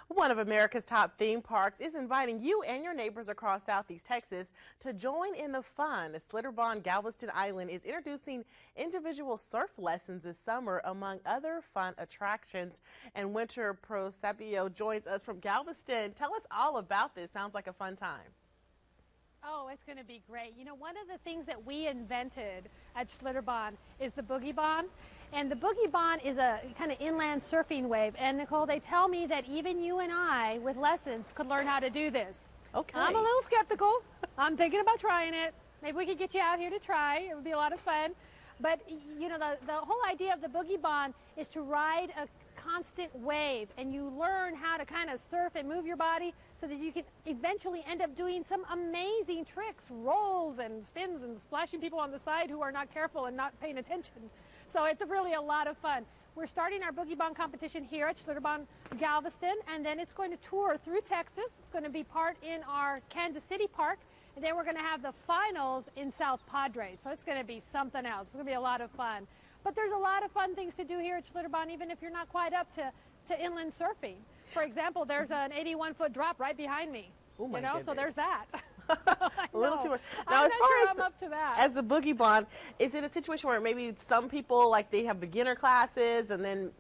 One of America's top theme parks is inviting you and your neighbors across Southeast Texas to join in the fun. Schlitterbahn Galveston Island is introducing individual surf lessons this summer, among other fun attractions. And Winter Prosapio joins us from Galveston. Tell us all about this. Sounds like a fun time. Oh, it's going to be great. You know, one of the things that we invented at Schlitterbahn is the Boogiebahn. And the Boogiebahn is a kind of inland surfing wave. And Nicole, they tell me that even you and I, with lessons, could learn how to do this. Okay. I'm a little skeptical. I'm thinking about trying it. Maybe we could get you out here to try. It would be a lot of fun. But, you know, the whole idea of the Boogiebahn is to ride a constant wave, and you learn how to kind of surf and move your body so that you can eventually end up doing some amazing tricks, rolls and spins and splashing people on the side who are not careful and not paying attention. So it's really a lot of fun. We're starting our Boogiebahn competition here at Schlitterbahn Galveston, and then it's going to tour through Texas. It's going to be part in our Kansas City park, and then we're going to have the finals in South Padre. So it's going to be something else. It's going to be a lot of fun. But there's a lot of fun things to do here at Schlitterbahn, even if you're not quite up to inland surfing. For example, there's an 81-foot drop right behind me. Oh my goodness. So there's that. A little too much. Now, I'm not sure I'm up to that. As the Boogiebahn, is it a situation where maybe some people, like, they have beginner classes, and then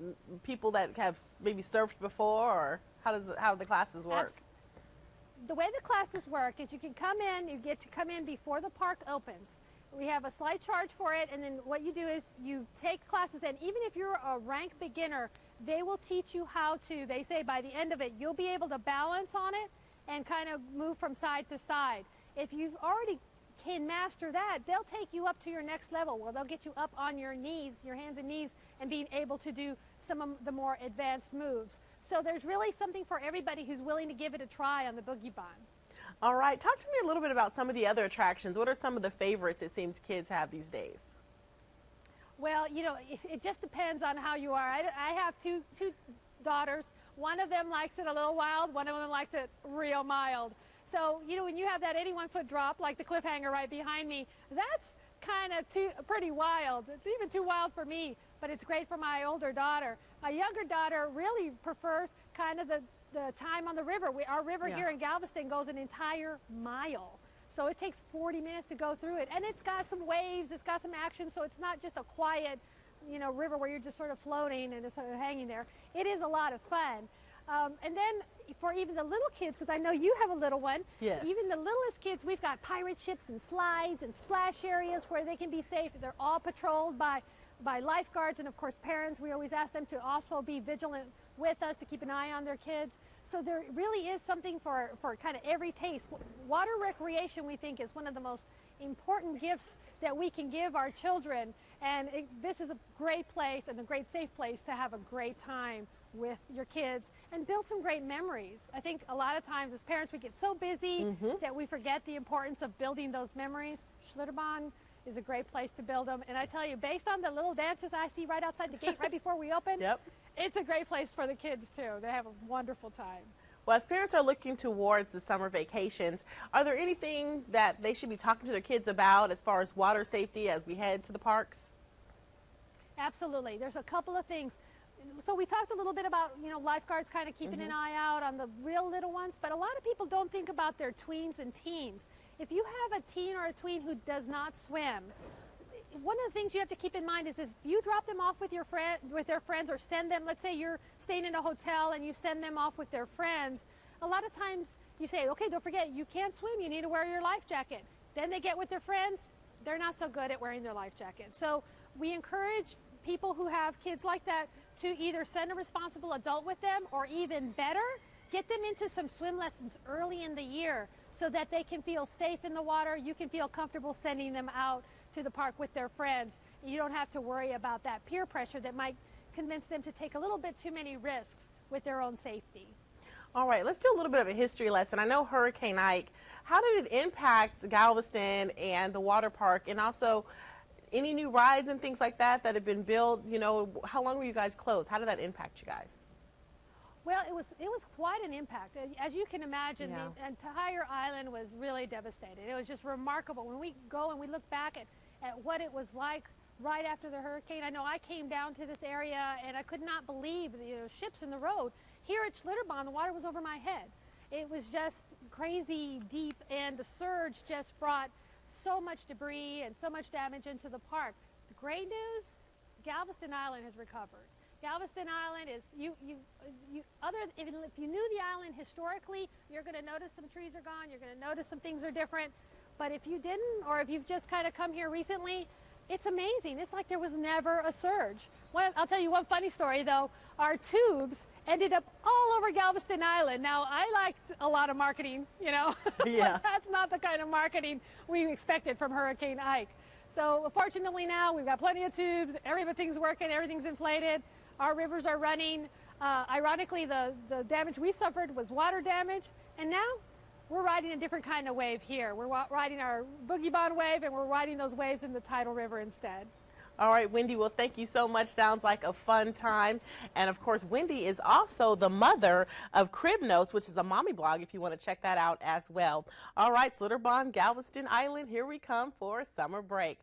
people that have maybe surfed before, or how do the classes work? The way the classes work is you can come in, you get to come in before the park opens. We have a slight charge for it, and then what you do is you take classes, and even if you're a rank beginner, they will teach you how to, they say by the end of it, you'll be able to balance on it and kind of move from side to side. If you've already can master that, they'll take you up to your next level, where they'll get you up on your knees, your hands and knees, and being able to do some of the more advanced moves. So there's really something for everybody who's willing to give it a try on the Boogiebahn. All right, talk to me a little bit about some of the other attractions. What are some of the favorites it seems kids have these days? Well, you know, it just depends on how you are. I have two daughters. One of them likes it a little wild, one of them likes it real mild. So, you know, when you have that 81-foot drop, like the cliffhanger right behind me, that's kind of pretty wild. It's even too wild for me, but it's great for my older daughter. My younger daughter really prefers kind of the time on the river. Our river here in Galveston goes an entire mile. So it takes 40 minutes to go through it. And it's got some waves, it's got some action, so it's not just a quiet, you know, river where you're just sort of floating and just sort of hanging there. It is a lot of fun. And then for even the little kids, because I know you have a little one, yes. Even the littlest kids, we've got pirate ships and slides and splash areas where they can be safe. They're all patrolled by lifeguards and, of course, parents. We always ask them to also be vigilant with us to keep an eye on their kids. So there really is something for kind of every taste. Water recreation, we think, is one of the most important gifts that we can give our children. And this is a great place and a great safe place to have a great time with your kids and build some great memories. I think a lot of times as parents we get so busy that we forget the importance of building those memories. Schlitterbahn is a great place to build them. And I tell you, based on the little dances I see right outside the gate right before we open, it's a great place for the kids too. They have a wonderful time. Well, as parents are looking towards the summer vacations, are there anything that they should be talking to their kids about as far as water safety as we head to the parks? Absolutely. There's a couple of things. So we talked a little bit about, you know, lifeguards kind of keeping an eye out on the real little ones, but a lot of people don't think about their tweens and teens. If you have a teen or a tween who does not swim, one of the things you have to keep in mind is if you drop them off with their friends, or send them, let's say you're staying in a hotel and you send them off with their friends, a lot of times you say, okay, don't forget, you can't swim, you need to wear your life jacket. Then they get with their friends, they're not so good at wearing their life jacket. So we encourage people who have kids like that to either send a responsible adult with them, or even better, get them into some swim lessons early in the year so that they can feel safe in the water. You can feel comfortable sending them out to the park with their friends. You don't have to worry about that peer pressure that might convince them to take a little bit too many risks with their own safety. All right, let's do a little bit of a history lesson. I know Hurricane Ike, how did it impact Galveston and the water park, and also any new rides and things like that that have been built? You know, how long were you guys closed? How did that impact you guys? Well, it was quite an impact. As you can imagine, the entire island was really devastated. It was just remarkable. When we go and we look back at what it was like right after the hurricane, I know I came down to this area and I could not believe, ships in the road. Here at Schlitterbahn, the water was over my head. It was just crazy deep, and the surge just brought so much debris and so much damage into the park. The great news, Galveston Island has recovered. Galveston Island is, if you knew the island historically, you're going to notice some trees are gone, you're going to notice some things are different. But if you didn't, or if you've just kind of come here recently, it's amazing. It's like there was never a surge. I'll tell you one funny story though. Our tubes ended up all over Galveston Island. Now, I liked a lot of marketing, you know, Yeah. but that's not the kind of marketing we expected from Hurricane Ike. So fortunately now we've got plenty of tubes, everything's working, everything's inflated, our rivers are running. Ironically, the damage we suffered was water damage, and now we're riding a different kind of wave here. We're riding our Boogiebahn wave, and we're riding those waves in the tidal river instead. All right, Wendy, well, thank you so much. Sounds like a fun time. And of course, Wendy is also the mother of Crib Notes, which is a mommy blog if you want to check that out as well. All right, Schlitterbahn, Galveston Island, here we come for summer break.